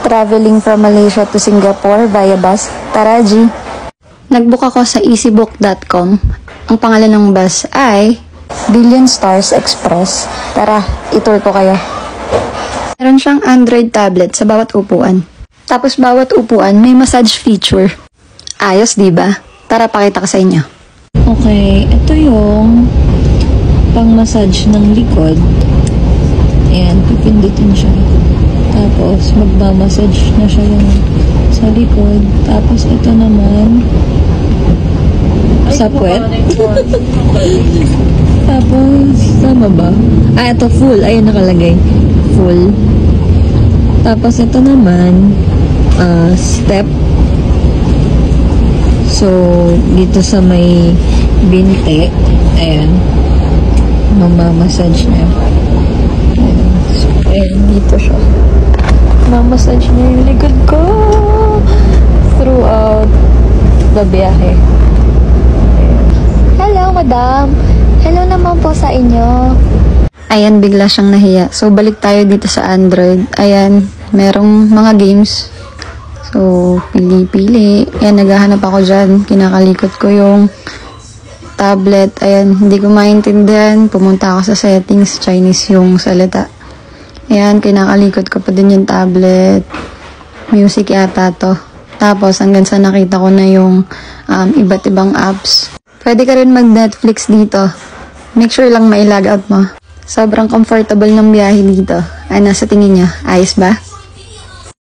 Traveling from Malaysia to Singapore via bus. Tara, G. Nagbook ako sa easybook.com. Ang pangalan ng bus ay Billion Stars Express. Tara, itour ko kayo. Meron siyang Android tablet sa bawat upuan. Tapos bawat upuan may massage feature. Ayos, diba? Tara, pakita ko sa inyo. Okay, ito yung pang-massage ng likod. Ayan, pipindutin siya. Tapos, magmamassage na siya yung sa likod. Tapos, ito naman, sa puwet. Tapos, tama ba? Ito full. Ayan, nakalagay. Full. Tapos, ito naman, step. So, dito sa may binte, ayan, mamamassage niya. Ayan. So, ayan, dito siya. Mamassage niya yung likod ko throughout the biyahe. Hello, madam. Hello naman po sa inyo. Ayan, bigla siyang nahiya. So, balik tayo dito sa Android. Ayan, merong mga games. So, pili-pili. Ayan, naghahanap ako dyan. Kinakalikot ko yung tablet. Ayan, hindi ko maintindihan. Pumunta ako sa settings. Chinese yung salita. Ayan, kinakalikot ko pa din yung tablet. Music yata to. Tapos, hanggang sa nakita ko na yung iba't ibang apps. Pwede ka rin mag-Netflix dito. Make sure lang ma-log out mo. Sobrang comfortable ng biyahe dito. Ay, nasa tingin niya. Ayos ba?